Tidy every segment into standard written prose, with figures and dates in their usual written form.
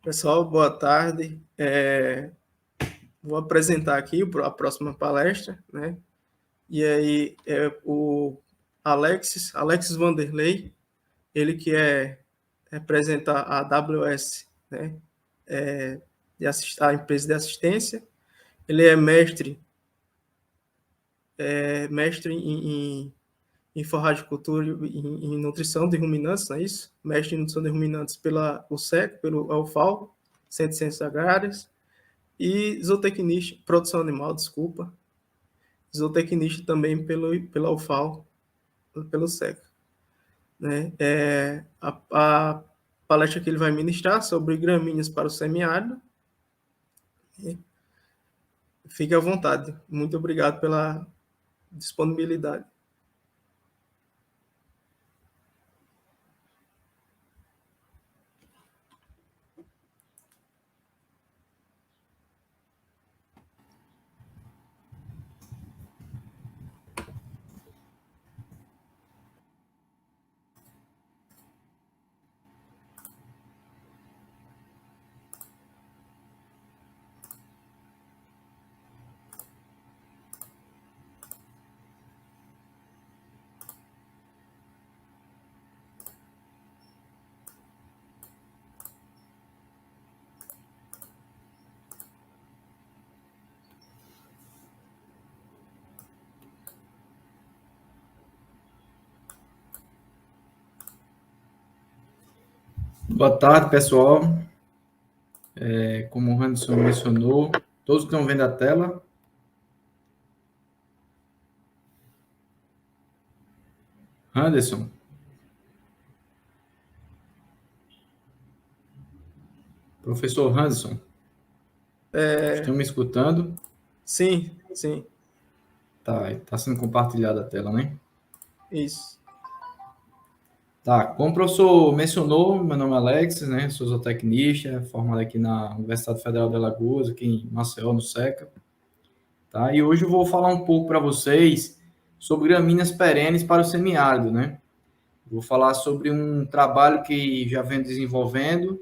Pessoal, boa tarde. Vou apresentar aqui a próxima palestra, né? E aí é o Alexis Vanderlei, ele que representa a AWS, né? A empresa de assistência. Ele é mestre em forragicultura e em nutrição de ruminantes, não é isso? Mestre em nutrição de ruminantes pela USEC, pelo UFAL, Centro de Ciências Agrárias. E zootecnista, produção animal, desculpa, zootecnista também pela UFAL, pelo SECA. Né? A palestra que ele vai ministrar sobre gramíneas para o semiárido. Fique à vontade. Muito obrigado pela disponibilidade. Boa tarde, pessoal. Como o Anderson mencionou, todos que estão vendo a tela. Anderson. Professor Anderson. Estão me escutando? Sim. Tá sendo compartilhada a tela, né? Isso. Tá, como o professor mencionou, meu nome é Alexis, né? Sou zootecnista, formado aqui na Universidade Federal de Alagoas, aqui em Maceió, no SECA. Tá? E hoje eu vou falar um pouco para vocês sobre gramíneas perenes para o semiárido, né? Vou falar sobre um trabalho que já venho desenvolvendo,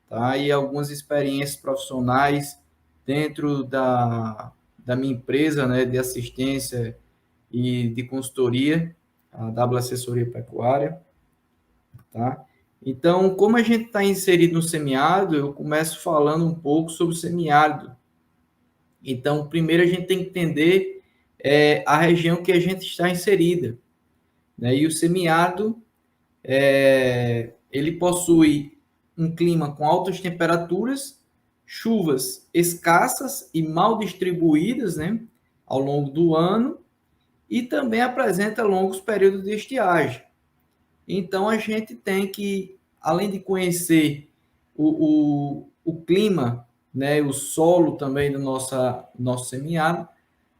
tá? E algumas experiências profissionais dentro da minha empresa, né, de assistência e de consultoria, a W Assessoria Pecuária, tá? Então, como a gente está inserido no semiárido, eu começo falando um pouco sobre o semiárido. Então, primeiro a gente tem que entender a região que a gente está inserida, né? E o semiárido, ele possui um clima com altas temperaturas, chuvas escassas e mal distribuídas, né, ao longo do ano, e também apresenta longos períodos de estiagem. Então, a gente tem que, além de conhecer o clima, né, o solo também do nosso semiárido,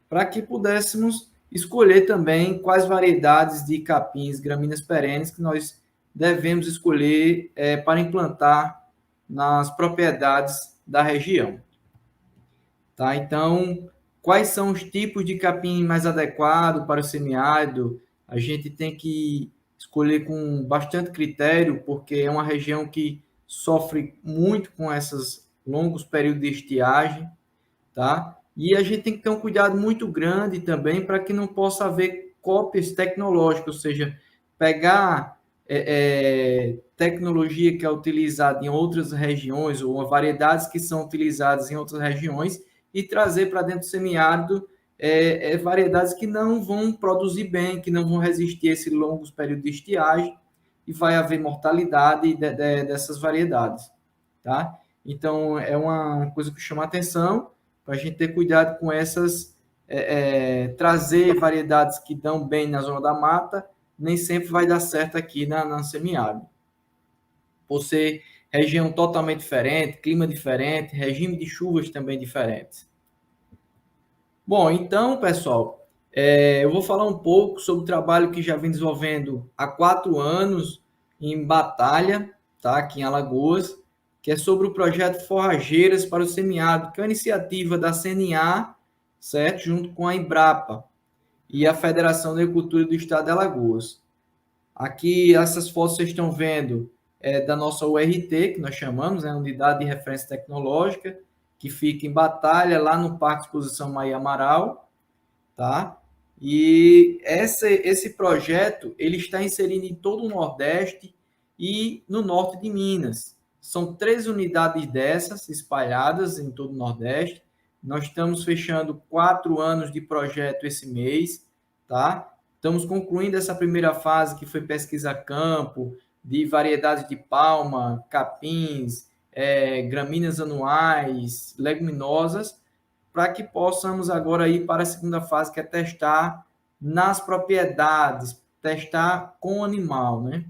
para que pudéssemos escolher também quais variedades de capins, gramíneas perenes que nós devemos escolher para implantar nas propriedades da região. Tá? Então, quais são os tipos de capim mais adequados para o semiárido? A gente tem que escolher com bastante critério, porque é uma região que sofre muito com esses longos períodos de estiagem, tá? E a gente tem que ter um cuidado muito grande também para que não possa haver cópias tecnológicas, ou seja, pegar tecnologia que é utilizada em outras regiões ou variedades que são utilizadas em outras regiões e trazer para dentro do semiárido variedades que não vão produzir bem, que não vão resistir a esses longos períodos de estiagem e vai haver mortalidade dessas variedades, tá? Então, é uma coisa que chama a atenção para a gente ter cuidado com essas, trazer variedades que dão bem na zona da mata, nem sempre vai dar certo aqui na semiárido. Por ser região totalmente diferente, clima diferente, regime de chuvas também diferente. Bom, então, pessoal, eu vou falar um pouco sobre o trabalho que já vem desenvolvendo há 4 anos em Batalha, tá? Aqui em Alagoas, que é sobre o projeto Forrageiras para o Semiárido, que é uma iniciativa da CNA, certo? Junto com a Embrapa e a Federação de Agricultura do Estado de Alagoas. Aqui, essas fotos vocês estão vendo, da nossa URT, que nós chamamos, né, Unidade de Referência Tecnológica, que fica em Batalha, lá no Parque Exposição Maia Amaral, tá? E esse projeto, ele está inserido em todo o Nordeste e no norte de Minas. São 13 unidades dessas, espalhadas em todo o Nordeste. Nós estamos fechando 4 anos de projeto esse mês, tá? Estamos concluindo essa primeira fase, que foi pesquisa campo, de variedades de palma, capins, gramíneas anuais, leguminosas, para que possamos agora ir para a segunda fase, que é testar nas propriedades, testar com o animal, né?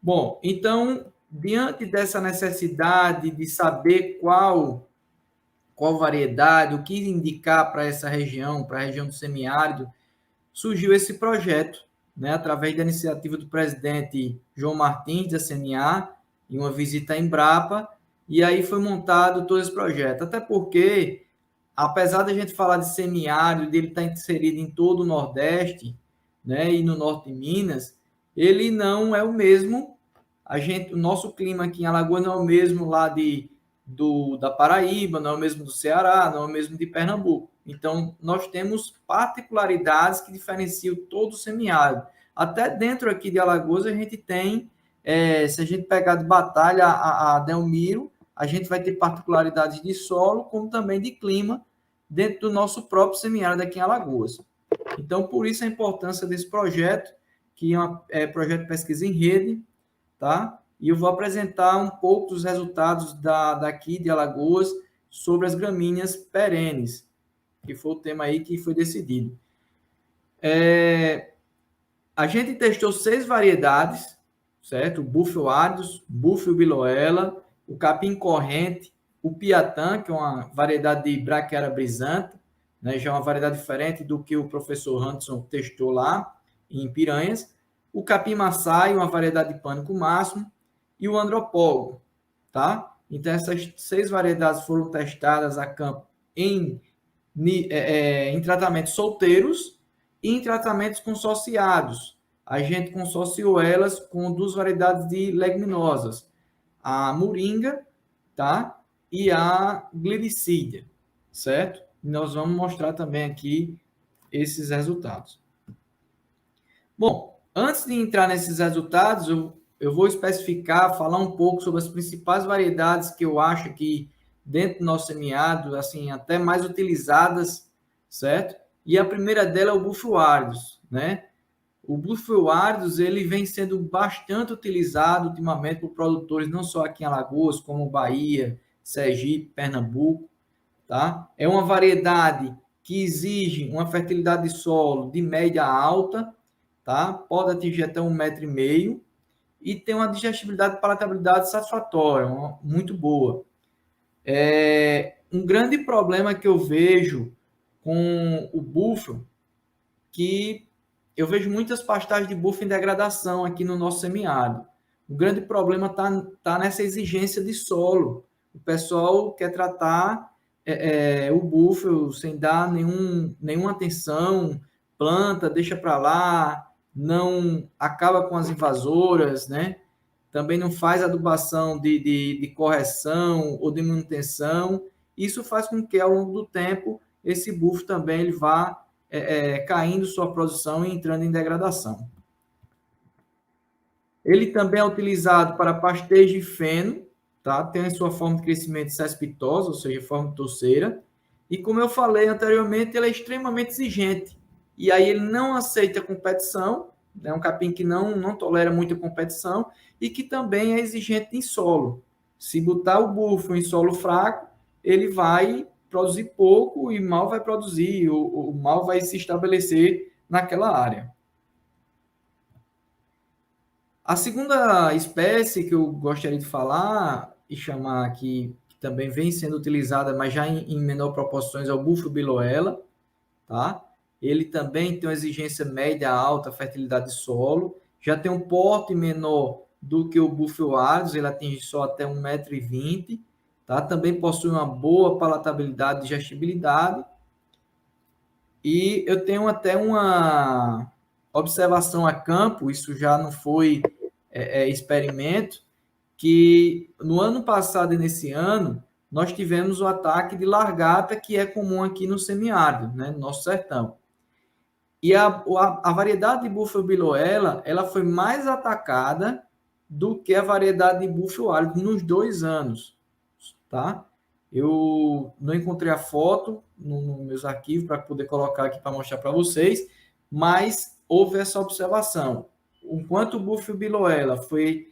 Bom, então, diante dessa necessidade de saber qual variedade, o que indicar para essa região, para a região do semiárido, surgiu esse projeto, né, através da iniciativa do presidente João Martins, da CNA, em uma visita à Embrapa, e aí foi montado todo esse projeto. Até porque, apesar da gente falar de semiárido, dele estar inserido em todo o Nordeste, né, e no norte de Minas, ele não é o mesmo. O nosso clima aqui em Alagoas não é o mesmo lá da Paraíba, não é o mesmo do Ceará, não é o mesmo de Pernambuco. Então, nós temos particularidades que diferenciam todo o semiárido. Até dentro aqui de Alagoas, a gente tem, se a gente pegar de Batalha a Delmiro, a gente vai ter particularidades de solo, como também de clima, dentro do nosso próprio semiárido aqui em Alagoas. Então, por isso a importância desse projeto, que é um projeto de pesquisa em rede, tá? E eu vou apresentar um pouco dos resultados daqui de Alagoas sobre as gramíneas perenes, que foi o tema aí que foi decidido. A gente testou 6 variedades, certo? O búfalo áridos, búfalo biloela, o capim corrente, o piatã, que é uma variedade de braquiária brisanta, né? Já é uma variedade diferente do que o professor Hanson testou lá em Piranhas, o capim maçai, uma variedade de pânico máximo, e o andropólogo, tá? Então, essas 6 variedades foram testadas a campo em tratamentos solteiros e em tratamentos consociados. A gente consociou elas com 2 variedades de leguminosas, a moringa, tá? E a glicídia, certo? E nós vamos mostrar também aqui esses resultados. Bom, antes de entrar nesses resultados, eu vou especificar, falar um pouco sobre as principais variedades que eu acho que dentro do nosso semiárido, assim, até mais utilizadas, certo? E a primeira dela é o búfalo áridos, né? O búfalo áridos, ele vem sendo bastante utilizado ultimamente por produtores, não só aqui em Alagoas, como Bahia, Sergipe, Pernambuco, tá? É uma variedade que exige uma fertilidade de solo de média a alta, tá? Pode atingir até 1,5 m e tem uma digestibilidade e palatabilidade satisfatória, muito boa. Um grande problema que eu vejo com o búfalo, que eu vejo muitas pastagens de búfalo em degradação aqui no nosso semiárido. O grande problema está nessa exigência de solo. O pessoal quer tratar o búfalo sem dar nenhuma atenção, planta, deixa para lá, não acaba com as invasoras, né? Também não faz adubação de correção ou de manutenção. Isso faz com que, ao longo do tempo, esse búfalo também ele vá caindo sua produção e entrando em degradação. Ele também é utilizado para pastejo de feno, tá? Tem a sua forma de crescimento cespitosa, ou seja, forma torceira. E como eu falei anteriormente, ele é extremamente exigente. E aí ele não aceita competição, é um capim que não tolera muita competição e que também é exigente em solo. Se botar o búfalo em solo fraco, ele vai produzir pouco e mal vai produzir, ou mal vai se estabelecer naquela área. A segunda espécie que eu gostaria de falar e chamar aqui, que também vem sendo utilizada, mas já em menor proporções, é o búfalo biloela, tá? Ele também tem uma exigência média alta, fertilidade de solo, já tem um porte menor do que o búfalo áridos, ele atinge só até 1,20 m, tá? Também possui uma boa palatabilidade e digestibilidade. E eu tenho até uma observação a campo, isso já não foi experimento, que no ano passado e nesse ano, nós tivemos o ataque de largata, que é comum aqui no semiárido, né, no nosso sertão. E a variedade de búfalo biloela, ela foi mais atacada do que a variedade de búfalo árabe nos 2 anos, tá? Eu não encontrei a foto nos meus arquivos para poder colocar aqui para mostrar para vocês, mas houve essa observação. Enquanto o búfalo biloela foi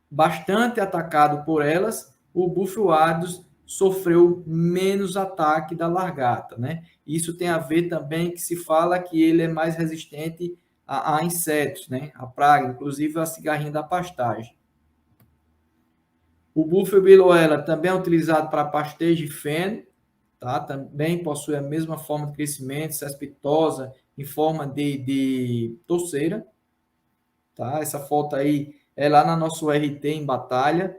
bastante atacado por elas, o búfalo árabe sofreu menos ataque da largata, né? Isso tem a ver também que se fala que ele é mais resistente a insetos, né? A praga, inclusive a cigarrinha da pastagem. O búfalo biloela também é utilizado para pastejo de feno, tá? Também possui a mesma forma de crescimento, cespitosa, em forma de touceira, tá? Essa foto aí é lá na nosso RT em batalha,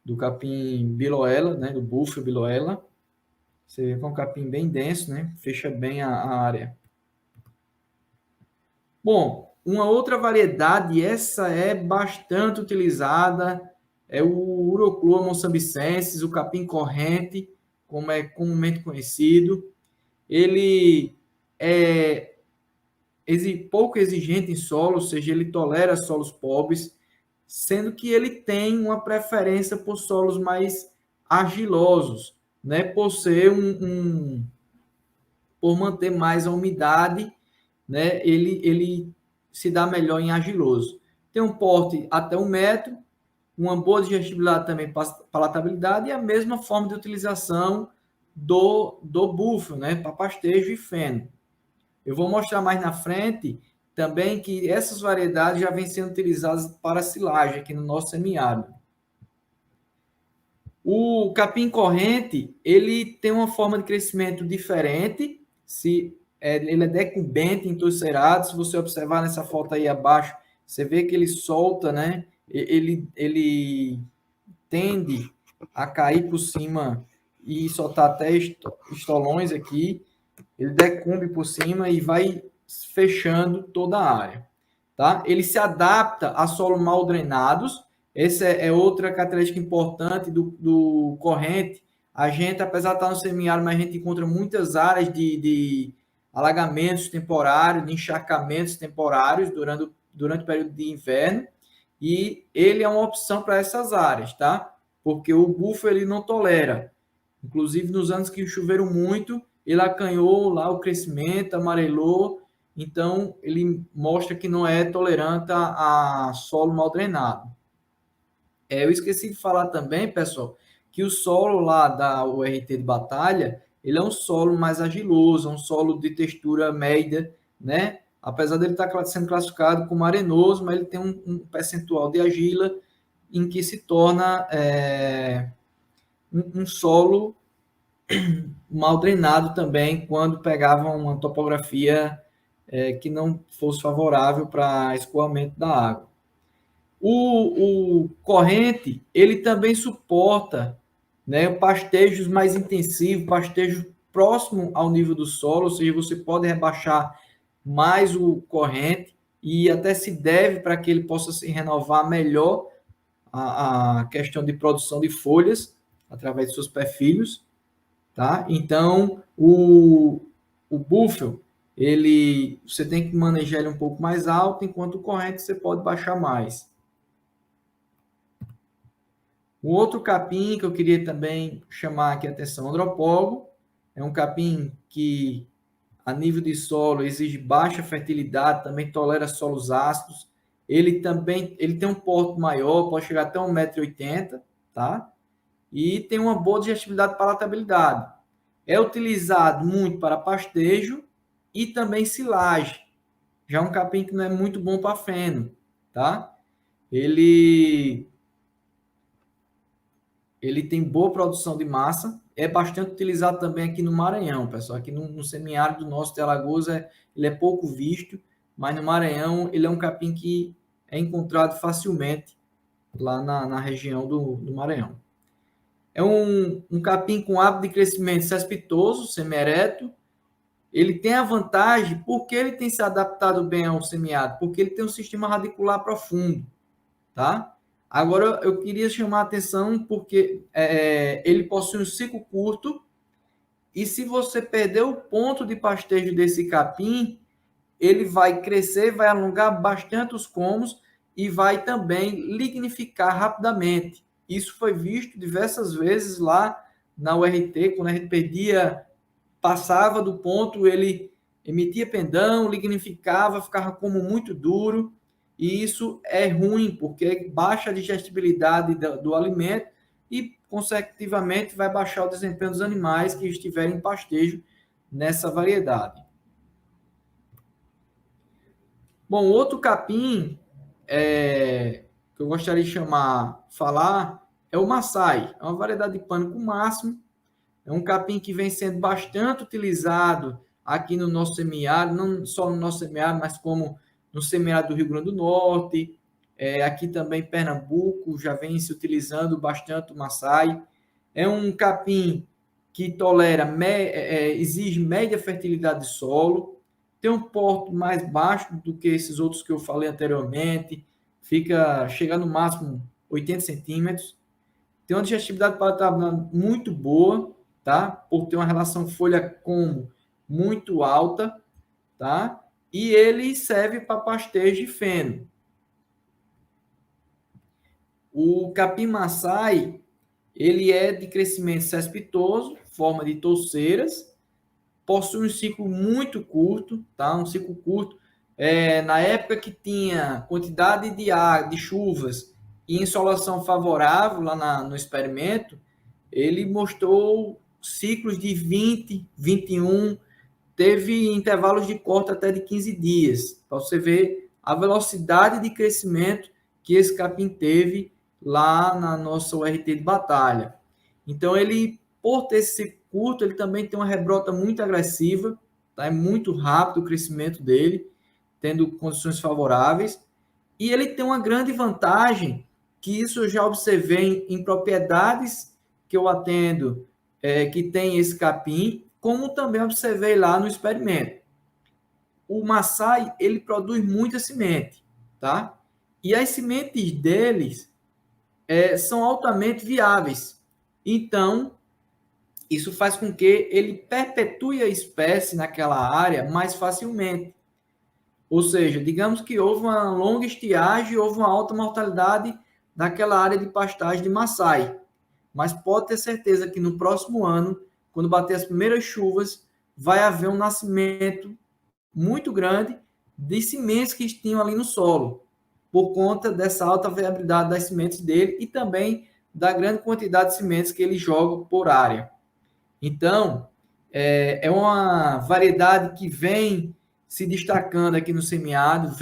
do capim biloela, né? Do búfalo biloela. Você vê que é um capim bem denso, né? Fecha bem a área. Bom, uma outra variedade, essa é bastante utilizada, é o Uruclua moçambicensis, o capim corrente, como é comumente conhecido. Ele é pouco exigente em solo, ou seja, ele tolera solos pobres, sendo que ele tem uma preferência por solos mais argilosos, né? Por ser por manter mais a umidade, né? Ele se dá melhor em argiloso. Tem um porte até 1 metro, uma boa digestibilidade também, palatabilidade, e a mesma forma de utilização do búfalo, né? Para pastejo e feno. Eu vou mostrar mais na frente também que essas variedades já vêm sendo utilizadas para silagem aqui no nosso semiárido. O capim corrente, ele tem uma forma de crescimento diferente, ele é decumbente, entorcerado. Se você observar nessa foto aí abaixo, você vê que ele solta, né? Ele tende a cair por cima e soltar até estolões aqui. Ele decumbe por cima e vai fechando toda a área, tá? Ele se adapta a solo mal drenados. Essa é outra característica importante do corrente. A gente, apesar de estar no semiárido, mas a gente encontra muitas áreas de alagamentos temporários, de encharcamentos temporários durante o período de inverno, e ele é uma opção para essas áreas, tá? Porque o búfalo ele não tolera. Inclusive, nos anos que choveram muito, ele acanhou lá o crescimento, amarelou, então ele mostra que não é tolerante a solo mal drenado. Eu esqueci de falar também, pessoal, que o solo lá da URT de Batalha, ele é um solo mais argiloso, um solo de textura média, né? Apesar dele estar sendo classificado como arenoso, mas ele tem um percentual de argila em que se torna um solo mal drenado também quando pegava uma topografia que não fosse favorável para escoamento da água. O corrente, ele também suporta, né, pastejos mais intensivos, pastejo próximo ao nível do solo, ou seja, você pode rebaixar mais o corrente e até se deve para que ele possa se renovar melhor a questão de produção de folhas através de seus pé-filhos, tá? Então, o búfalo, você tem que manejar ele um pouco mais alto, enquanto o corrente você pode baixar mais. O outro capim que eu queria também chamar aqui a atenção, andropólogo, é um capim que, a nível de solo, exige baixa fertilidade, também tolera solos ácidos. Ele tem um porte maior, pode chegar até 1,80 m, tá? E tem uma boa digestibilidade e palatabilidade. É utilizado muito para pastejo e também silagem. Já um capim que não é muito bom para feno, tá? Ele tem boa produção de massa, é bastante utilizado também aqui no Maranhão, pessoal. Aqui no semiárido nosso de Alagoas, ele é pouco visto, mas no Maranhão ele é um capim que é encontrado facilmente lá na região do Maranhão. É um capim com hábito de crescimento cespitoso, semi-ereto. ele tem a vantagem porque ele tem se adaptado bem ao semiárido, porque ele tem um sistema radicular profundo, tá? Agora, eu queria chamar a atenção porque ele possui um ciclo curto e se você perder o ponto de pastejo desse capim, ele vai crescer, vai alongar bastante os comos e vai também lignificar rapidamente. Isso foi visto diversas vezes lá na URT, quando a gente passava do ponto, ele emitia pendão, lignificava, ficava como muito duro, e isso é ruim, porque baixa a digestibilidade do alimento e, consecutivamente, vai baixar o desempenho dos animais que estiverem em pastejo nessa variedade. Bom, outro capim que eu gostaria de falar é o Maasai. É uma variedade de pânico máximo. É um capim que vem sendo bastante utilizado aqui no nosso semiárido, não só no nosso semiárido, mas como no semiárido do Rio Grande do Norte. Aqui também em Pernambuco já vem se utilizando bastante o Maasai. É um capim que exige média fertilidade de solo, tem um porte mais baixo do que esses outros que eu falei anteriormente, chega no máximo 80 centímetros, tem uma digestibilidade palatável muito boa, tá? Por ter uma relação folha-como muito alta, tá? E ele serve para pastejo de feno. O capim Maasai, ele é de crescimento cespitoso, forma de touceiras, possui um ciclo muito curto, tá? Um ciclo curto. Na época que tinha quantidade de chuvas e insolação favorável lá no experimento, ele mostrou ciclos de 20, 21, teve intervalos de corte até de 15 dias, para você ver a velocidade de crescimento que esse capim teve lá na nossa URT de batalha. Então, ele, por ter esse ciclo curto, ele também tem uma rebrota muito agressiva, tá? É muito rápido o crescimento dele, tendo condições favoráveis. E ele tem uma grande vantagem, que isso eu já observei em propriedades que eu atendo, que tem esse capim, como também observei lá no experimento. O Maasai, ele produz muita semente, tá? E as sementes deles são altamente viáveis. Então, isso faz com que ele perpetue a espécie naquela área mais facilmente. Ou seja, digamos que houve uma longa estiagem, houve uma alta mortalidade naquela área de pastagem de Maasai. Mas pode ter certeza que no próximo ano, quando bater as primeiras chuvas, vai haver um nascimento muito grande de sementes que tinham ali no solo, por conta dessa alta viabilidade das sementes dele e também da grande quantidade de sementes que ele joga por área. Então, é uma variedade que vem se destacando aqui no semiárido,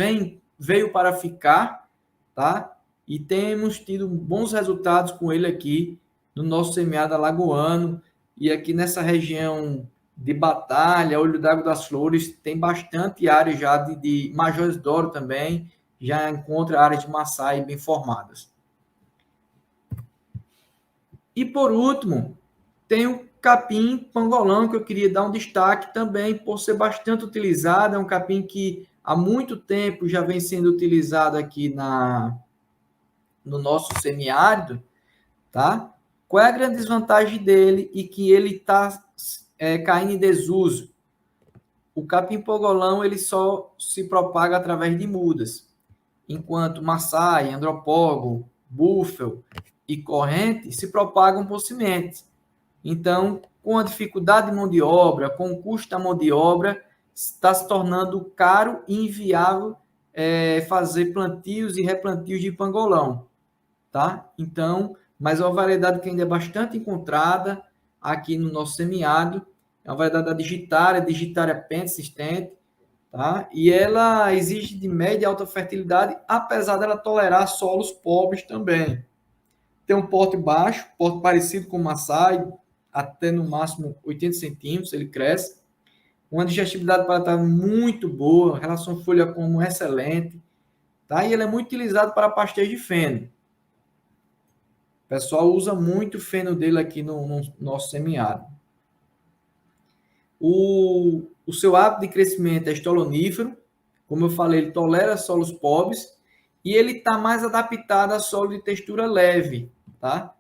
veio para ficar, tá? E temos tido bons resultados com ele aqui no nosso semiárido alagoano e aqui nessa região de Batalha, Olho d'Água das Flores, tem bastante área já de Majores d'Oro também, já encontra áreas de Maasai bem formadas. E por último, tem o capim pangolão, que eu queria dar um destaque também, por ser bastante utilizado. É um capim que há muito tempo já vem sendo utilizado aqui no nosso semiárido, tá? Qual é a grande desvantagem dele e que ele está caindo em desuso? O capim pangolão ele só se propaga através de mudas, enquanto Maasai, Andropógon, Búfalo e Corrente se propagam por sementes. Então, com a dificuldade de mão de obra, com o custo da mão de obra, está se tornando caro e inviável fazer plantios e replantios de pangolão, tá? Então, mas é uma variedade que ainda é bastante encontrada aqui no nosso semiárido, é uma variedade da Digitária persistente, tá? E ela exige de média e alta fertilidade, apesar dela tolerar solos pobres também. Tem um porte baixo, porte parecido com o Maasai, até no máximo 80 centímetros, ele cresce. Uma digestibilidade palatável muito boa, relação folha-como excelente, tá? E ele é muito utilizado para pastejo de feno. O pessoal usa muito o feno dele aqui no nosso semiárido. o seu hábito de crescimento é estolonífero, como eu falei, ele tolera solos pobres e ele está mais adaptado a solo de textura leve, tá?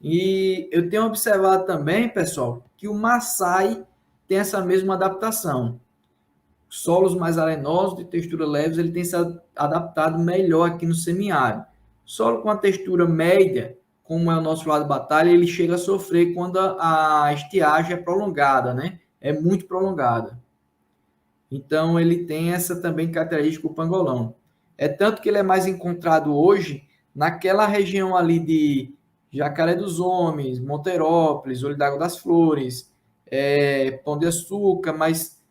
E eu tenho observado também, pessoal, que o Maasai tem essa mesma adaptação. Solos mais arenosos, de textura leve, ele tem se adaptado melhor aqui no semiárido. Solo com a textura média, como é o nosso lado de batalha, ele chega a sofrer quando a estiagem é prolongada, né? É muito prolongada. Então, ele tem essa também característica, o pangolão. É tanto que ele é mais encontrado hoje naquela região ali de Jacaré dos Homens, Monterópolis, Olho d'Água das Flores, Pão de Açúcar, mas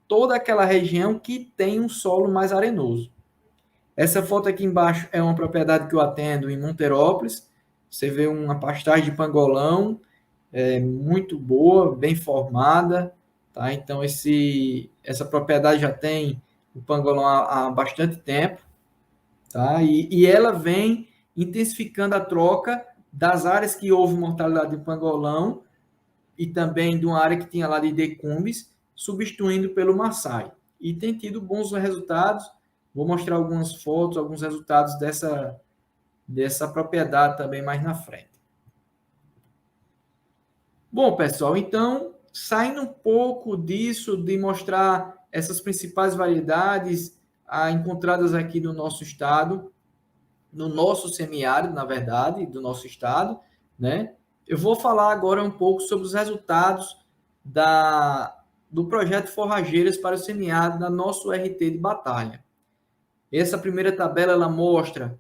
toda aquela região que tem um solo mais arenoso. Essa foto aqui embaixo é uma propriedade que eu atendo em Monterópolis. Você vê uma pastagem de pangolão, muito boa, bem formada. Tá? Então, essa propriedade já tem o pangolão há bastante tempo. Tá? E ela vem intensificando a troca das áreas que houve mortalidade de pangolão e também de uma área que tinha lá de decumbes, substituindo pelo Maasai. E tem tido bons resultados. Vou mostrar algumas fotos, alguns resultados dessa propriedade também mais na frente. Bom, pessoal, então, saindo um pouco disso, de mostrar essas principais variedades encontradas aqui no nosso estado, no nosso semiárido, na verdade, do nosso estado, né? Eu vou falar agora um pouco sobre os resultados do projeto Forrageiras para o Semiárido da nosso RT de Batalha. Essa primeira tabela ela mostra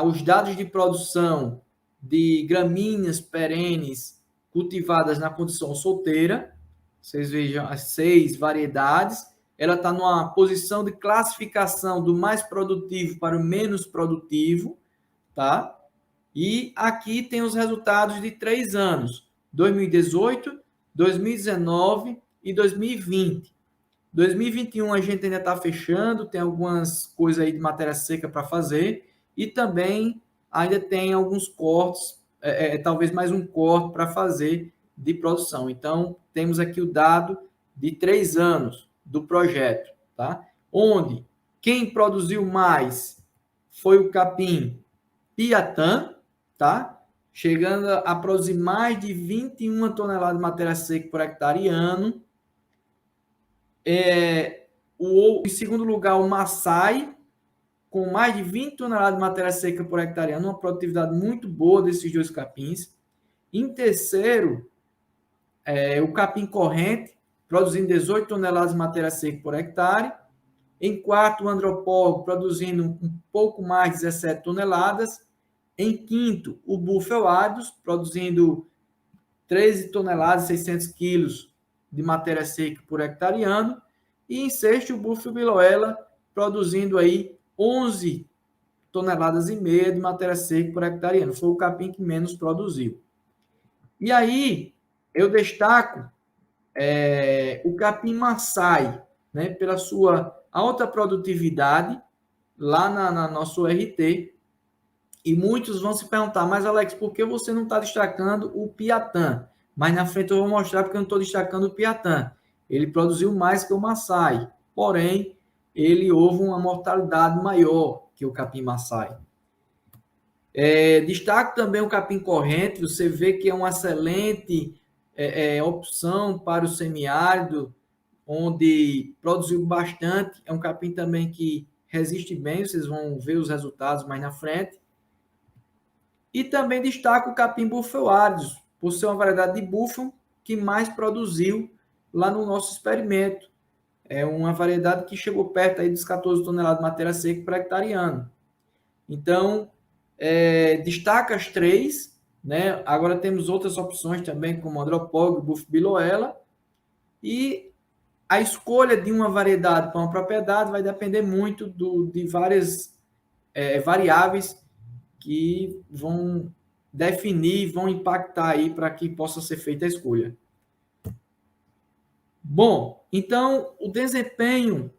os dados de produção de gramíneas perenes cultivadas na condição solteira. Vocês vejam as 6 variedades. Ela está numa posição de classificação do mais produtivo para o menos produtivo, tá? E aqui tem os resultados de 3 anos, 2018, 2019 e 2020. 2021 a gente ainda está fechando, tem algumas coisas aí de matéria seca para fazer e também ainda tem alguns cortes, talvez mais um corte para fazer de produção. Então, temos aqui o dado de 3 anos do projeto, tá? Onde quem produziu mais foi o capim Piatã, tá? Chegando a produzir mais de 21 toneladas de matéria seca por hectare ano. Em segundo lugar, o Maasai, com mais de 20 toneladas de matéria seca por hectare ano, uma produtividade muito boa desses 2 capins. Em terceiro, o capim corrente, produzindo 18 toneladas de matéria seca por hectare. Em quarto, o andropólogo, produzindo um pouco mais de 17 toneladas. Em quinto, o Búfalo Adus, produzindo 13 toneladas e 600 quilos de matéria seca por hectare ano. E em sexto, o Búfalo Biloela, produzindo aí 11 toneladas e meia de matéria seca por hectare ano. Foi o capim que menos produziu. E aí, eu destaco o capim Maasai, né, pela sua alta produtividade lá na nosso RT. E muitos vão se perguntar, mas Alex, por que você não está destacando o Piatã? Mas na frente eu vou mostrar porque eu não estou destacando o Piatã. Ele produziu mais que o Maasai, porém, houve uma mortalidade maior que o capim Maasai. Destaco também o capim corrente, você vê que é uma excelente opção para o semiárido, onde produziu bastante. É um capim também que resiste bem, vocês vão ver os resultados mais na frente. E também destaco o capim Búfalo Adus, por ser uma variedade de búfalo que mais produziu lá no nosso experimento. É uma variedade que chegou perto aí dos 14 toneladas de matéria seca por hectare ano. Então, destaca as 3, né? Agora temos outras opções também, como andropólogo, Búfalo Biloela. E a escolha de uma variedade para uma propriedade vai depender muito de várias variáveis que vão definir, vão impactar aí para que possa ser feita a escolha. Bom, então o desempenho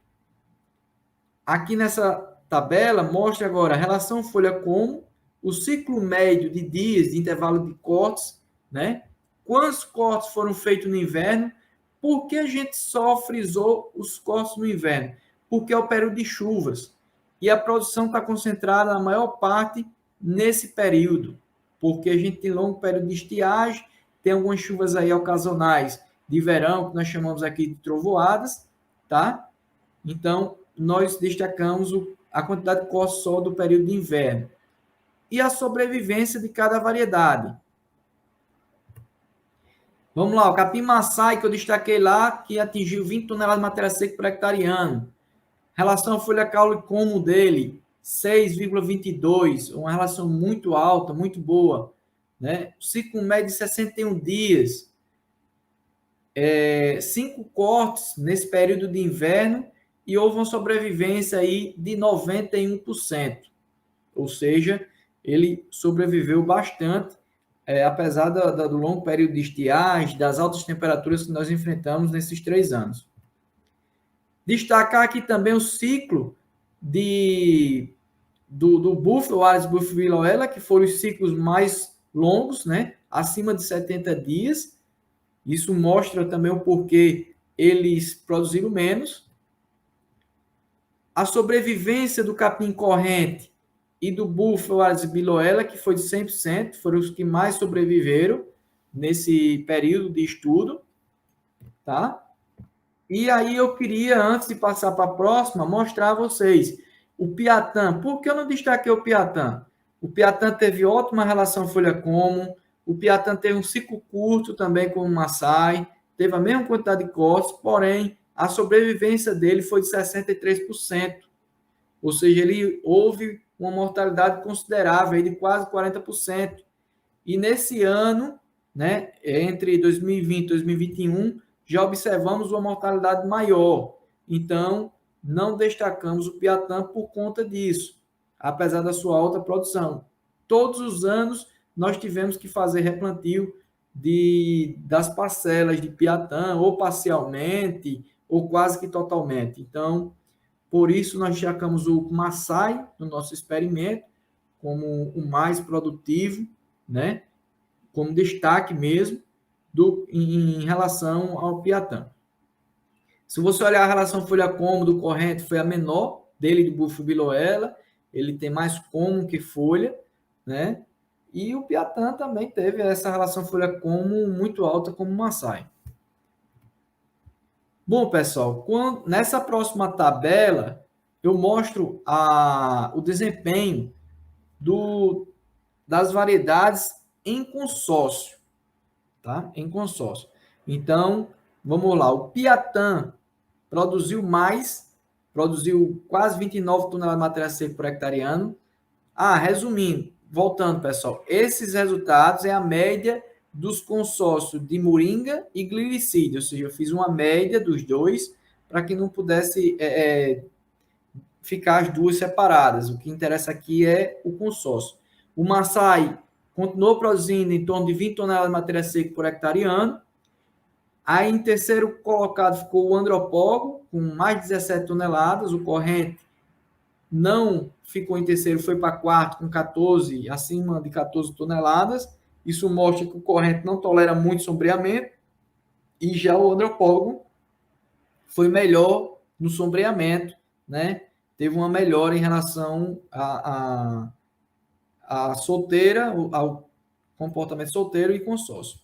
aqui nessa tabela mostra agora a relação folha-como, o ciclo médio de dias de intervalo de cortes, né? Quantos cortes foram feitos no inverno, Por que a gente só frisou os cortes no inverno? Porque é o período de chuvas. E a produção está concentrada, na maior parte, nesse período. Porque a gente tem longo período de estiagem, tem algumas chuvas aí ocasionais de verão, que nós chamamos aqui de trovoadas, tá? Então, nós destacamos a quantidade de corte só do período de inverno. E a sobrevivência de cada variedade. Vamos lá, o capim-maçai que eu destaquei lá, que atingiu 20 toneladas de matéria seca por hectare ano. Relação folha caule como dele, 6,22, uma relação muito alta, muito boa. Né? Ciclo médio de 61 dias. 5 cortes nesse período de inverno e houve uma sobrevivência aí de 91%. Ou seja, ele sobreviveu bastante, apesar do longo período de estiagem, das altas temperaturas que nós enfrentamos nesses 3 anos. Destacar aqui também o ciclo do Buffalo, Ares Buffalo Viloela, que foram os ciclos mais longos, né? Acima de 70 dias. Isso mostra também o porquê eles produziram menos. A sobrevivência do capim corrente e do Buffalo Ares Biloela, que foi de 100%, foram os que mais sobreviveram nesse período de estudo, tá? E aí eu queria, antes de passar para a próxima, mostrar a vocês o Piatã. Por que eu não destaquei o Piatã? O Piatã teve ótima relação folha comum, o Piatã teve um ciclo curto também com o Maçai, teve a mesma quantidade de cortes, porém a sobrevivência dele foi de 63%. Ou seja, ele houve uma mortalidade considerável, de quase 40%. E nesse ano, né, entre 2020 e 2021, já observamos uma mortalidade maior. Então, não destacamos o Piatã por conta disso, apesar da sua alta produção. Todos os anos, nós tivemos que fazer replantio das parcelas de Piatã, ou parcialmente, ou quase que totalmente. Então, por isso, nós destacamos o Maçai no nosso experimento como o mais produtivo, né? Como destaque mesmo em relação ao Piatã. Se você olhar a relação folha como do corrente, foi a menor dele, do Buffalo Biloela, ele tem mais como que folha, né? E o Piatã também teve essa relação folha como muito alta como o Maçai. Bom, pessoal, nessa próxima tabela, eu mostro o desempenho das variedades em consórcio, tá? Em consórcio. Então, vamos lá. O Piatã produziu quase 29 toneladas de matéria seca por hectare ano. Resumindo, voltando, pessoal, esses resultados é a média dos consórcios de moringa e glilicídio, ou seja, eu fiz uma média dos dois para que não pudesse ficar as duas separadas. O que interessa aqui é o consórcio. O Maçai continuou produzindo em torno de 20 toneladas de matéria seca por hectare ano. Aí, em terceiro colocado, ficou o Andropogo, com mais de 17 toneladas. O corrente não ficou em terceiro, foi para quarto, com 14, acima de 14 toneladas. Isso mostra que o corrente não tolera muito sombreamento. E já o Andropogo foi melhor no sombreamento, né? Teve uma melhora em relação à solteira, ao comportamento solteiro e consórcio.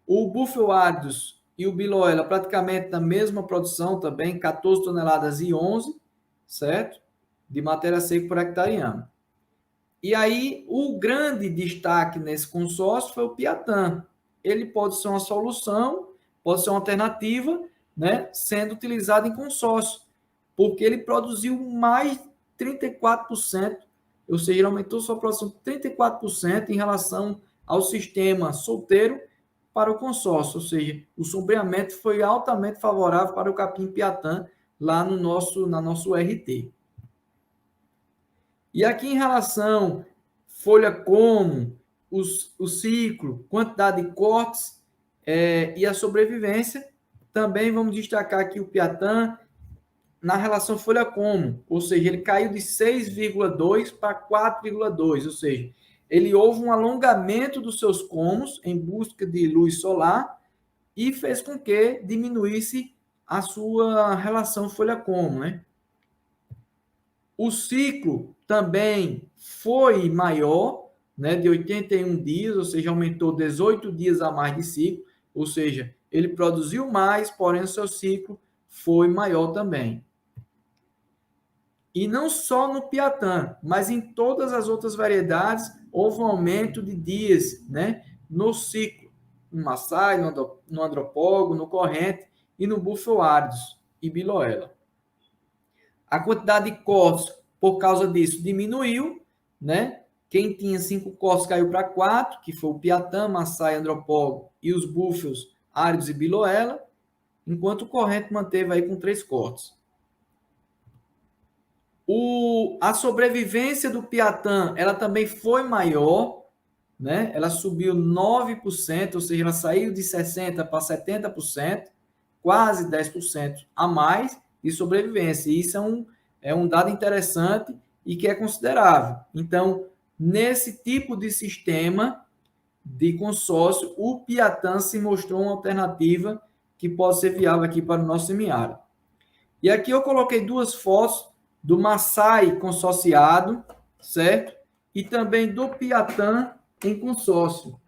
O Buffalo Ares e o Biloela praticamente na mesma produção também, 14 toneladas e 11, certo? De matéria seca por hectare ano. E aí, o grande destaque nesse consórcio foi o Piatã. Ele pode ser uma solução, pode ser uma alternativa, né, sendo utilizado em consórcio, porque ele produziu mais de 34%, ou seja, ele aumentou sua produção 34% em relação ao sistema solteiro para o consórcio, ou seja, o sombreamento foi altamente favorável para o capim Piatã lá na nosso RT. E aqui em relação folha comum, o ciclo, quantidade de cortes e a sobrevivência, também vamos destacar aqui o Piatã na relação folha comum, ou seja, ele caiu de 6,2 para 4,2, ou seja, ele houve um alongamento dos seus comos em busca de luz solar e fez com que diminuísse a sua relação folha-como, né? O ciclo também foi maior, né, de 81 dias, ou seja, aumentou 18 dias a mais de ciclo, ou seja, ele produziu mais, porém o seu ciclo foi maior também. E não só no Piatã, mas em todas as outras variedades houve um aumento de dias, né, no ciclo, no Maçai, no Andropólogo, no Corrente e no Búfalo Áridos e Biloela. A quantidade de cortes, por causa disso, diminuiu, né? Quem tinha 5 cortes caiu para 4, que foi o Piatã, Maçai, Andropólogo e os búfalos Áridos e Biloela, enquanto o Corrente manteve aí com 3 cortes. A sobrevivência do Piatã, ela também foi maior, né? Ela subiu 9%, ou seja, ela saiu de 60% para 70%, quase 10% a mais de sobrevivência. E isso é um dado interessante e que é considerável. Então, nesse tipo de sistema de consórcio, o Piatã se mostrou uma alternativa que pode ser viável aqui para o nosso semiárido. E aqui eu coloquei 2 fotos do Maçai consorciado, certo? E também do Piatã em consórcio.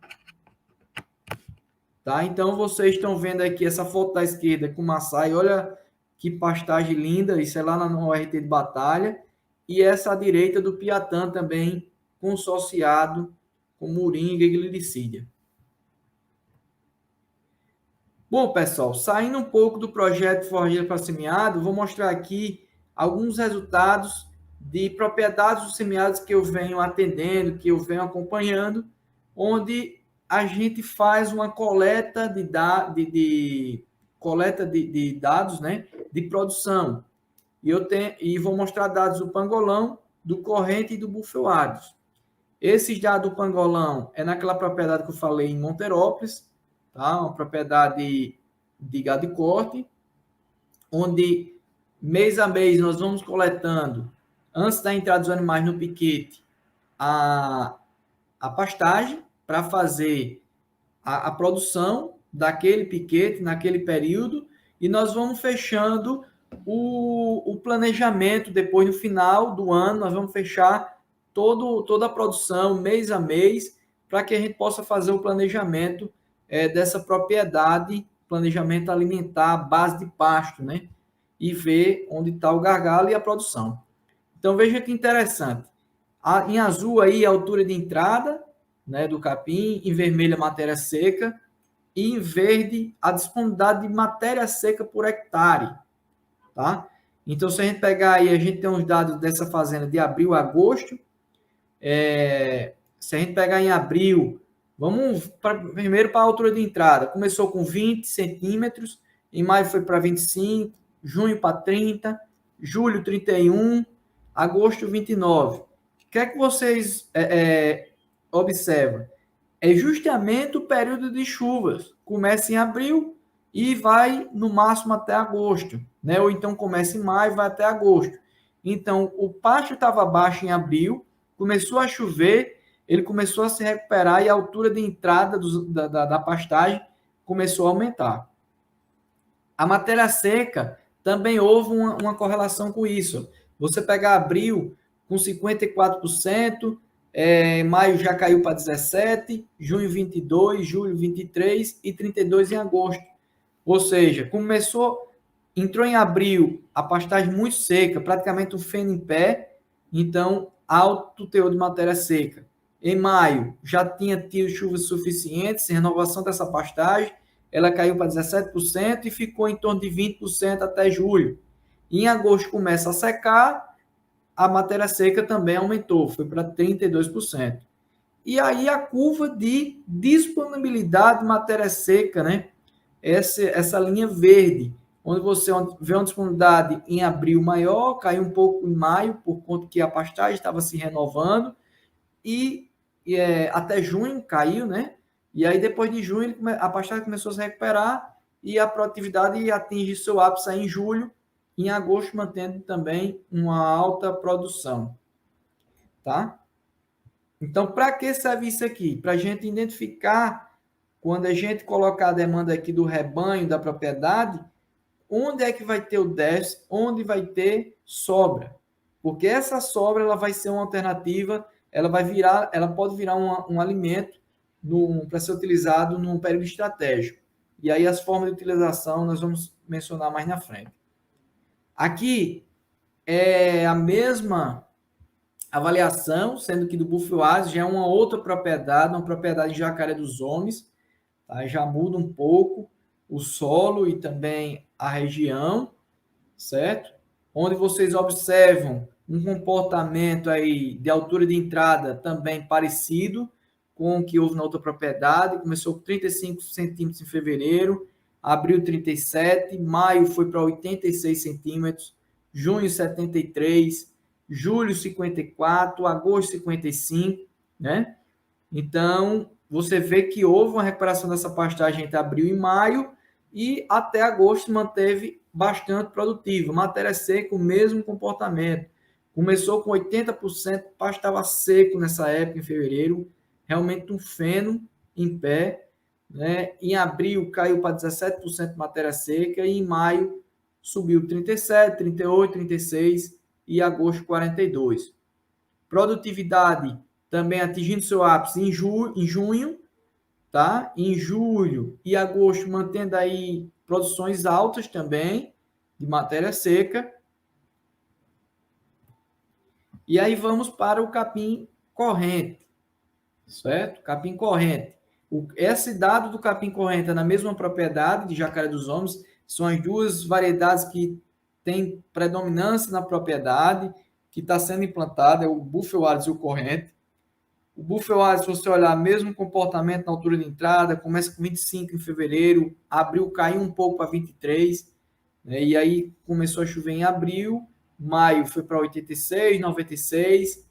Tá? Então, vocês estão vendo aqui essa foto da esquerda com o Maçai. Olha que pastagem linda. Isso é lá na ORT de Batalha. E essa à direita do Piatã também consorciado com moringa e glicídia. Bom, pessoal, saindo um pouco do projeto Forrageiro para Semiado, vou mostrar aqui alguns resultados de propriedades dos semiados que eu venho atendendo, que eu venho acompanhando, onde a gente faz uma coleta de dados, né, de produção. E vou mostrar dados do pangolão, do corrente e do búfalo áridos. Esses dados do pangolão é naquela propriedade que eu falei em Monterópolis, tá? Uma propriedade de gado de corte, onde mês a mês nós vamos coletando, antes da entrada dos animais no piquete, a pastagem para fazer a produção daquele piquete naquele período, e nós vamos fechando o planejamento depois no final do ano, nós vamos fechar toda a produção mês a mês, para que a gente possa fazer o planejamento dessa propriedade, planejamento alimentar, base de pasto, né? E ver onde está o gargalo e a produção. Então, veja que interessante. Em azul aí, a altura de entrada, né, do capim, em vermelho a matéria seca, e em verde a disponibilidade de matéria seca por hectare. Tá? Então, se a gente pegar aí, a gente tem uns dados dessa fazenda de abril a agosto. Se a gente pegar em abril, vamos primeiro para a altura de entrada. Começou com 20 centímetros, em maio foi para 25, junho para 30, julho 31, agosto 29. O que é que vocês observam? É justamente o período de chuvas. Começa em abril e vai no máximo até agosto, né? Ou então começa em maio e vai até agosto. Então, o pasto estava baixo em abril, começou a chover, ele começou a se recuperar e a altura de entrada da pastagem começou a aumentar. A matéria seca também houve uma correlação com isso. Você pegar abril com 54%, maio já caiu para 17%, junho 22%, julho 23% e 32% em agosto. Ou seja, entrou em abril a pastagem muito seca, praticamente um feno em pé, então alto teor de matéria seca. Em maio já tinha tido chuvas suficientes, renovação dessa pastagem, ela caiu para 17% e ficou em torno de 20% até julho. Em agosto começa a secar, a matéria seca também aumentou, foi para 32%. E aí a curva de disponibilidade de matéria seca, né? Essa linha verde, onde você vê uma disponibilidade em abril maior, caiu um pouco em maio, por conta que a pastagem estava se renovando, e até junho caiu, né? E aí depois de junho a pastagem começou a se recuperar e a produtividade atinge seu ápice em julho, em agosto mantendo também uma alta produção, tá? Então, para que serve isso aqui? Para a gente identificar quando a gente colocar a demanda aqui do rebanho, da propriedade, onde é que vai ter o déficit, onde vai ter sobra. Porque essa sobra ela vai ser uma alternativa, ela pode virar um alimento para ser utilizado num período estratégico. E aí as formas de utilização nós vamos mencionar mais na frente. Aqui é a mesma avaliação, sendo que do Búfalo Oasis já é uma outra propriedade, uma propriedade de Jacaré dos Homens, tá? Já muda um pouco o solo e também a região, certo? Onde vocês observam um comportamento aí de altura de entrada também parecido com o que houve na outra propriedade. Começou com 35 centímetros em fevereiro, abril 37, maio foi para 86 centímetros, junho 73, julho 54, agosto 55, né? Então, você vê que houve uma recuperação dessa pastagem entre abril e maio e até agosto manteve bastante produtivo. Matéria seca, o mesmo comportamento. Começou com 80%, o pasto estava seco nessa época, em fevereiro, realmente um feno em pé, né? Em abril caiu para 17% de matéria seca e em maio subiu 37, 38, 36 e agosto 42. Produtividade também atingindo seu ápice em junho, tá? Em julho e agosto mantendo aí produções altas também de matéria seca. E aí vamos para o capim corrente, certo? Capim corrente. Esse dado do capim corrente é na mesma propriedade de Jacaré dos Homens, são as duas variedades que têm predominância na propriedade, que está sendo implantada, é o Búfalo Oasis e o corrente. O Búfalo Oasis, se você olhar, mesmo comportamento na altura de entrada, começa com 25 em fevereiro, abril caiu um pouco para 23, né? E aí começou a chover em abril, maio foi para 86, 96,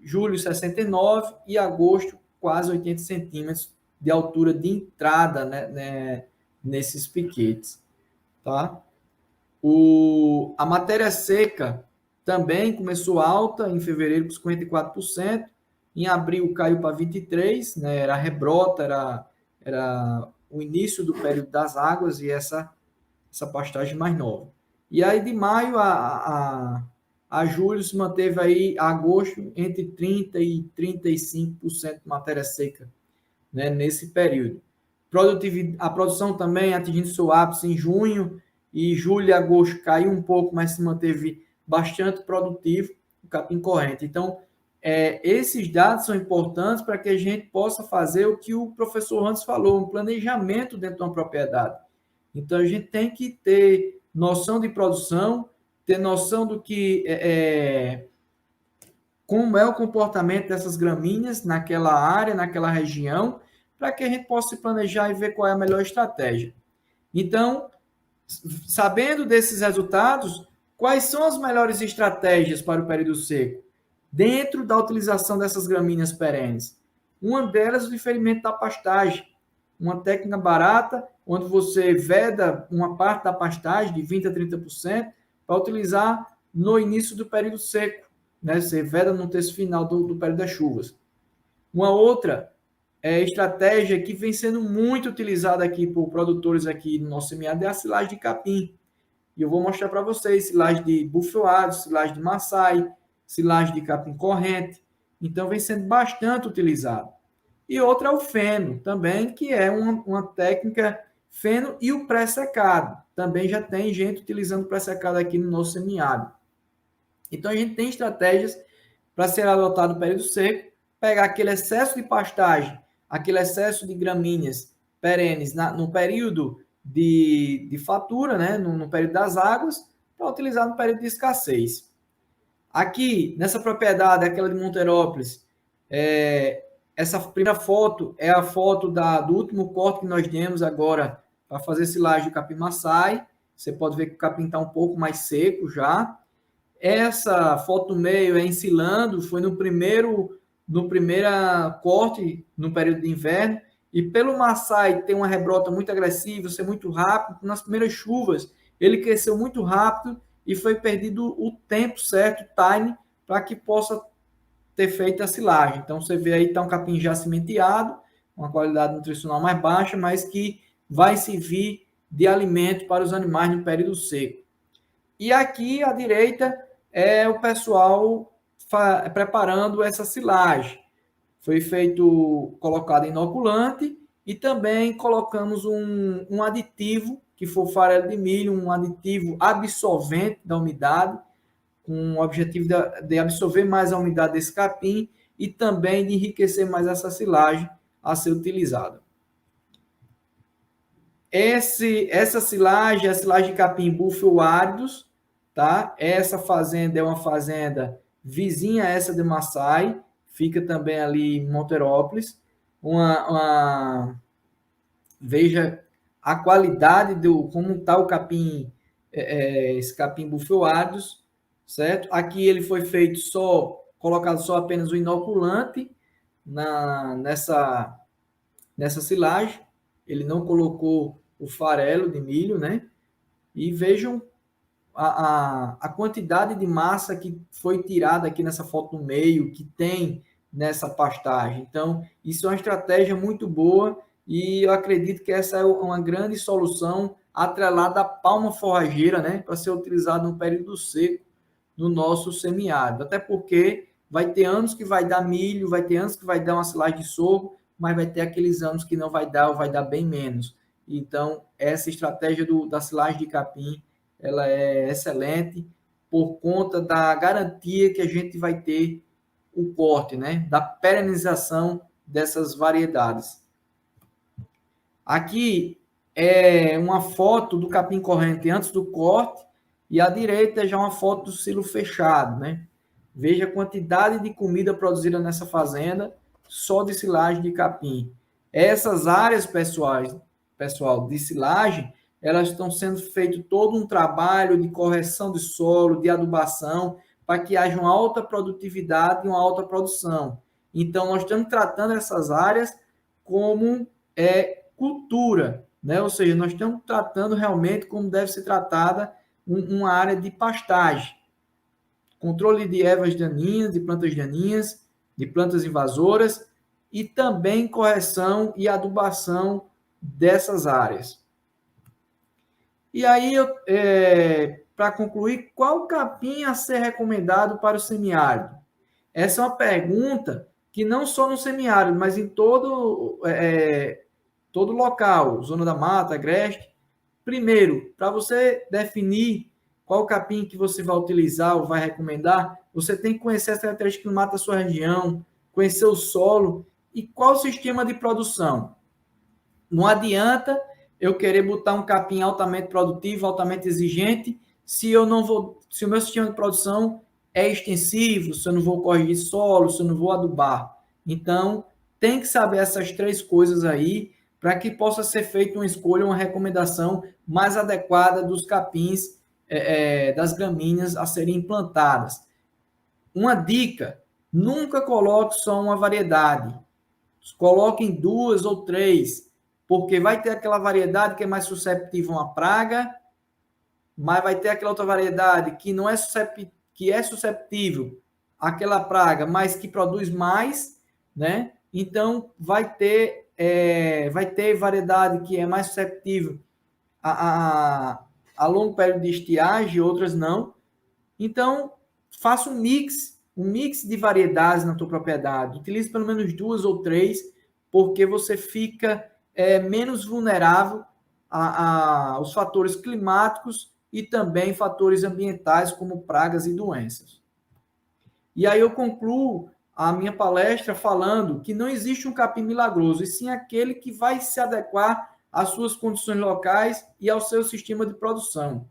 julho 69 e agosto quase 80 centímetros de altura de entrada, né, nesses piquetes. Tá? A matéria seca também começou alta em fevereiro com 54%, em abril caiu para 23%, né, era rebrota, era o início do período das águas e essa pastagem mais nova. E aí de maio a julho se manteve aí, a agosto, entre 30% e 35% de matéria seca, né, nesse período. A produção também atingindo seu ápice em junho, e julho e agosto caiu um pouco, mas se manteve bastante produtivo o capim corrente. Então, esses dados são importantes para que a gente possa fazer o que o professor antes falou, um planejamento dentro de uma propriedade. Então, a gente tem que ter noção de produção, ter noção do que como é o comportamento dessas gramíneas naquela área, naquela região, para que a gente possa se planejar e ver qual é a melhor estratégia. Então, sabendo desses resultados, quais são as melhores estratégias para o período seco? Dentro da utilização dessas gramíneas perenes. Uma delas é o diferimento da pastagem. Uma técnica barata, onde você veda uma parte da pastagem, de 20% a 30%, para utilizar no início do período seco. Né? Você veda no terço final do período das chuvas. Uma outra estratégia que vem sendo muito utilizada aqui por produtores aqui no nosso semiárido é a silagem de capim. E eu vou mostrar para vocês silagem de Búfalo Oasis, silagem de Maasai, silagem de capim corrente. Então, vem sendo bastante utilizado. E outra é o feno, também, que é uma técnica feno e o pré-secado. Também já tem gente utilizando pré-secado aqui no nosso semiárido. Então, a gente tem estratégias para ser adotado no período seco, pegar aquele excesso de pastagem, aquele excesso de gramíneas perenes no período de fatura, né, no período das águas, para utilizar no período de escassez. Aqui, nessa propriedade, aquela de Monterópolis, essa primeira foto é a foto do último corte que nós demos agora para fazer silagem do capim Maasai. Você pode ver que o capim está um pouco mais seco já. Essa foto do meio é ensilando, foi no primeiro corte, no período de inverno, e pelo Maasai ter uma rebrota muito agressiva, ser muito rápido, nas primeiras chuvas ele cresceu muito rápido e foi perdido o tempo certo, o time, para que possa ter feito a silagem. Então você vê aí, está um capim já cimenteado, uma qualidade nutricional mais baixa, mas que vai servir de alimento para os animais no período seco. E aqui à direita é o pessoal preparando essa silagem. Foi colocado inoculante e também colocamos um aditivo, que foi o farelo de milho, um aditivo absorvente da umidade, com o objetivo de absorver mais a umidade desse capim e também de enriquecer mais essa silagem a ser utilizada. Essa silagem é a silagem de capim búfalo áridos, tá? Essa fazenda é uma fazenda vizinha a essa de Massai, fica também ali em Monterópolis. Veja a qualidade como está o capim, esse capim búfalo áridos, certo? Aqui ele foi feito colocado só apenas o inoculante nessa silagem. Ele não colocou o farelo de milho, né? E vejam a quantidade de massa que foi tirada aqui nessa foto no meio, que tem nessa pastagem. Então, isso é uma estratégia muito boa e eu acredito que essa é uma grande solução atrelada à palma forrageira, né? Para ser utilizada no período seco no nosso semiárido. Até porque vai ter anos que vai dar milho, vai ter anos que vai dar uma silagem de sorgo, mas vai ter aqueles anos que não vai dar ou vai dar bem menos. Então, essa estratégia da silagem de capim, ela é excelente por conta da garantia que a gente vai ter o corte, né? Da perenização dessas variedades. Aqui é uma foto do capim corrente antes do corte e à direita já uma foto do silo fechado, né? Veja a quantidade de comida produzida nessa fazenda só de silagem de capim. Essas áreas, pessoal, de silagem, elas estão sendo feito todo um trabalho de correção de solo, de adubação, para que haja uma alta produtividade e uma alta produção. Então, nós estamos tratando essas áreas como cultura, né? Ou seja, nós estamos tratando realmente como deve ser tratada uma área de pastagem. Controle de ervas daninhas, de plantas daninhas, de plantas invasoras e também correção e adubação dessas áreas. E aí, para concluir, qual capim a ser recomendado para o semiárido? Essa é uma pergunta que não só no semiárido, mas em todo local, zona da mata, agreste. Primeiro, para você definir qual capim que você vai utilizar ou vai recomendar, você tem que conhecer as características climáticas da sua região, conhecer o solo e qual o sistema de produção. Não adianta eu querer botar um capim altamente produtivo, altamente exigente, se o meu sistema de produção é extensivo, se eu não vou corrigir solo, se eu não vou adubar. Então, tem que saber essas três coisas aí para que possa ser feita uma escolha, uma recomendação mais adequada dos capins, das gramíneas a serem implantadas. Uma dica, nunca coloque só uma variedade. Coloquem 2 ou 3, porque vai ter aquela variedade que é mais susceptível a uma praga, mas vai ter aquela outra variedade que não é susceptível àquela praga, mas que produz mais, né? Então, vai ter variedade que é mais susceptível a longo período de estiagem, outras não. Então, faça um mix de variedades na tua propriedade. Utilize pelo menos 2 ou 3, porque você fica menos vulnerável aos fatores climáticos e também fatores ambientais, como pragas e doenças. E aí eu concluo a minha palestra falando que não existe um capim milagroso, e sim aquele que vai se adequar às suas condições locais e ao seu sistema de produção.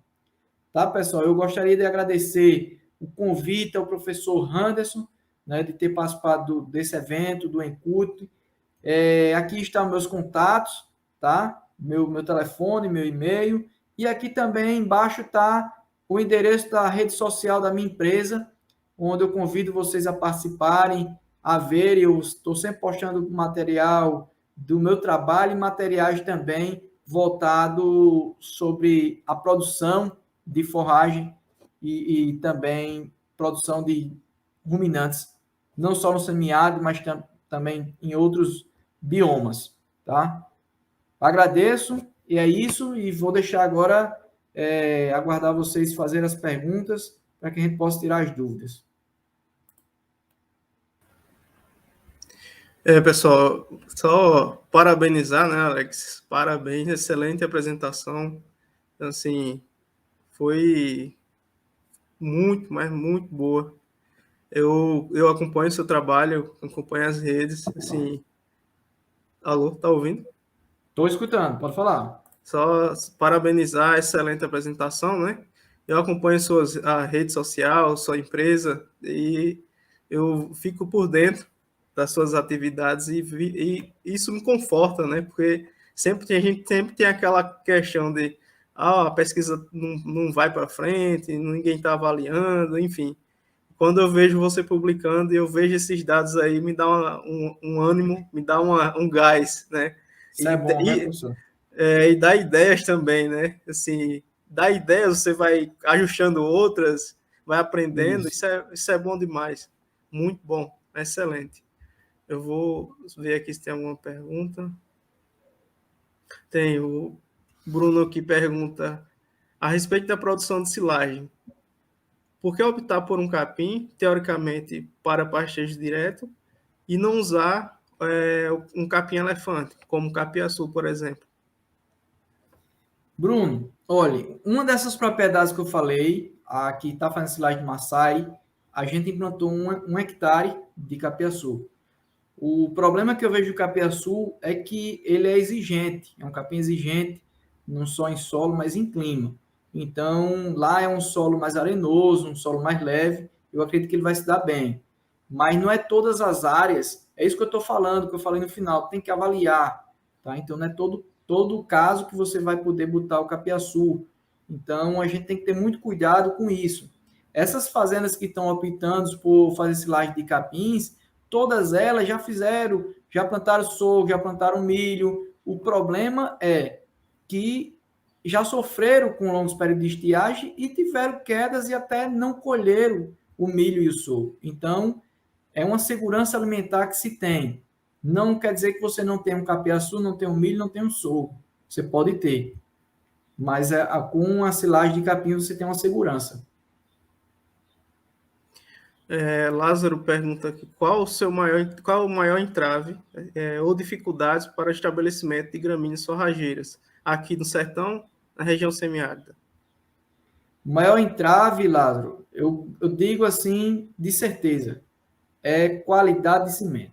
Tá, pessoal? Eu gostaria de agradecer o convite ao professor Anderson, né, de ter participado desse evento, do Encute. Aqui estão meus contatos, tá? Meu telefone, meu e-mail. E aqui também embaixo está o endereço da rede social da minha empresa, onde eu convido vocês a participarem, a verem. Eu estou sempre postando material do meu trabalho e materiais também voltado sobre a produção de forragem e também produção de ruminantes, não só no semiárido, mas também em outros biomas, tá? Agradeço, e é isso, e vou deixar agora aguardar vocês fazerem as perguntas para que a gente possa tirar as dúvidas. Pessoal, só parabenizar, né, Alex? Parabéns, excelente apresentação. Então, assim, foi muito, mas muito boa. Eu acompanho o seu trabalho, acompanho as redes, assim... Alô, tá ouvindo? Estou escutando, pode falar. Só parabenizar a excelente apresentação, né? Eu acompanho a rede social, sua empresa, e eu fico por dentro das suas atividades e isso me conforta, né? Porque a gente sempre tem aquela questão de a pesquisa não vai para frente, ninguém está avaliando, enfim. Quando eu vejo você publicando e eu vejo esses dados aí, me dá um ânimo, me dá um gás, né? Isso é E, bom, né, e, professor? e dá ideias também, né? Assim, dá ideias, você vai ajustando outras, vai aprendendo, Isso. isso é bom demais. Muito bom, excelente. Eu vou ver aqui se tem alguma pergunta. Tem o Bruno que pergunta a respeito da produção de silagem. Por que optar por um capim, teoricamente, para pastejo direto, e não usar um capim-elefante, como o capiaçu, por exemplo? Bruno, olha, uma dessas propriedades que eu falei, a que está fazendo silagem de Maasai, a gente implantou um hectare de capiaçu. O problema que eu vejo do capiaçu é que ele é exigente, é um capim exigente, não só em solo, mas em clima. Então, lá é um solo mais arenoso, um solo mais leve, eu acredito que ele vai se dar bem. Mas não é todas as áreas, é isso que eu estou falando, que eu falei no final, tem que avaliar, tá? Então, não é todo caso que você vai poder botar o capiaçu. Então, a gente tem que ter muito cuidado com isso. Essas fazendas que estão optando por fazer silagem de capins, todas elas já fizeram, já plantaram sorgo, já plantaram milho. O problema é que já sofreram com longos períodos de estiagem e tiveram quedas e até não colheram o milho e o sorgo. Então, é uma segurança alimentar que se tem. Não quer dizer que você não tem um capiaçu, não tem um milho, não tem um sorgo. Você pode ter. Mas com a silagem de capim você tem uma segurança. Lázaro pergunta aqui, qual o maior entrave ou dificuldades para o estabelecimento de gramíneas forrageiras aqui no sertão, na região semiárida? O maior entrave, Lázaro, eu digo assim, de certeza, é qualidade de semente.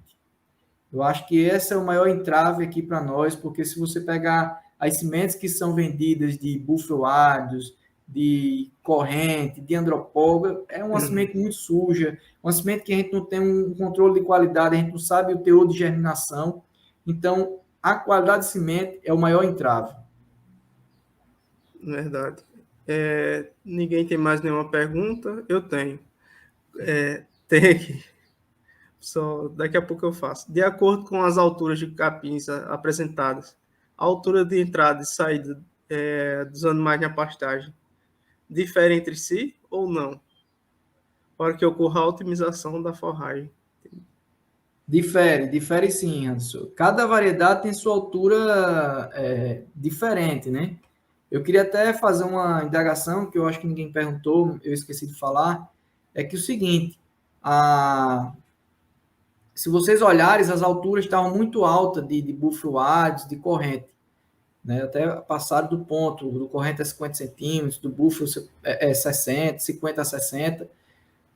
Eu acho que esse é o maior entrave aqui para nós, porque se você pegar as sementes que são vendidas de bufloáridos, de corrente, de andropauga, é uma semente muito suja, uma semente que a gente não tem um controle de qualidade, a gente não sabe o teor de germinação. Então, a qualidade de semente é o maior entrave. Verdade. Ninguém tem mais nenhuma pergunta? Eu tenho. Tem aqui. Só daqui a pouco eu faço. De acordo com as alturas de capins apresentadas, a altura de entrada e saída dos animais na pastagem difere entre si ou não? Para que ocorra a otimização da forragem. Difere sim, Anderson. Cada variedade tem sua altura diferente, né? Eu queria até fazer uma indagação que eu acho que ninguém perguntou, eu esqueci de falar, é que o seguinte, se vocês olharem, as alturas estavam muito altas de bufloados, de corrente, né? Até passaram do ponto, do corrente é 50 centímetros, do búfalo é 60, 50 a 60,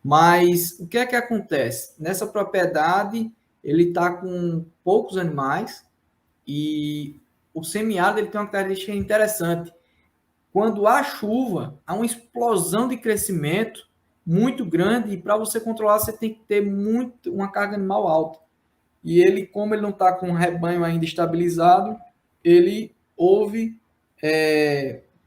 mas o que é que acontece? Nessa propriedade, ele está com poucos animais e o semiárido ele tem uma característica interessante. Quando há chuva, há uma explosão de crescimento muito grande e para você controlar você tem que ter uma carga animal alta. E ele, como ele não está com o rebanho ainda estabilizado, ele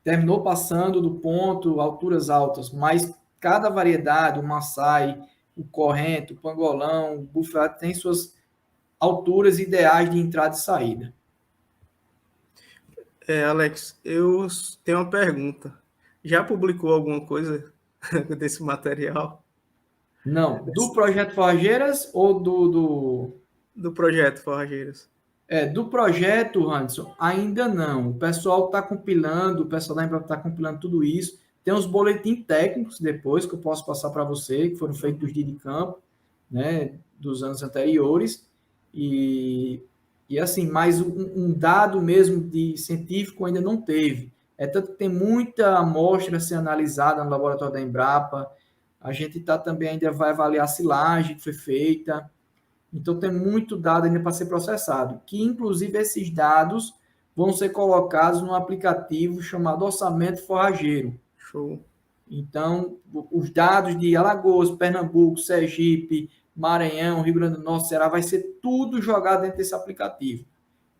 terminou passando do ponto, alturas altas, mas cada variedade, o Maasai, o corrente, o pangolão, o bufalo, tem suas alturas ideais de entrada e saída. Alex, eu tenho uma pergunta. Já publicou alguma coisa desse material? Não, do projeto Forrageiras ou do Do projeto Forrageiras? Do projeto, Anderson, ainda não. O pessoal está compilando, o pessoal da Embrapa está compilando tudo isso. Tem uns boletins técnicos depois que eu posso passar para você, que foram feitos dos dias de campo, né, dos anos anteriores. E assim, mas um dado mesmo de científico ainda não teve. É tanto que tem muita amostra a ser analisada no laboratório da Embrapa. A gente também ainda vai avaliar a silagem que foi feita. Então, tem muito dado ainda para ser processado, que inclusive esses dados vão ser colocados num aplicativo chamado Orçamento Forrageiro. Show. Então, os dados de Alagoas, Pernambuco, Sergipe, Maranhão, Rio Grande do Norte, Ceará, vai ser tudo jogado dentro desse aplicativo.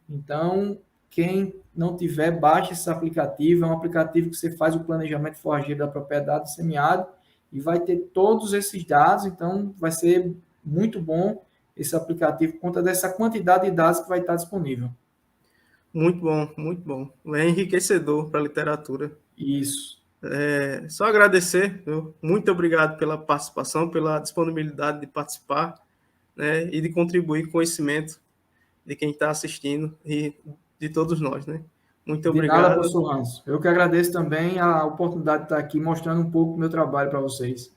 Então, quem não tiver, baixe esse aplicativo. É um aplicativo que você faz o planejamento forrageiro da propriedade do semiárido e vai ter todos esses dados. Então, vai ser muito bom esse aplicativo por conta dessa quantidade de dados que vai estar disponível. Muito bom, muito bom. É enriquecedor para a literatura. Isso. Só agradecer, viu? Muito obrigado pela participação, pela disponibilidade de participar, né, e de contribuir com o conhecimento de quem está assistindo e de todos nós, né? Muito De nada, obrigado. professor Hans. Eu que agradeço também a oportunidade de estar aqui mostrando um pouco do meu trabalho para vocês.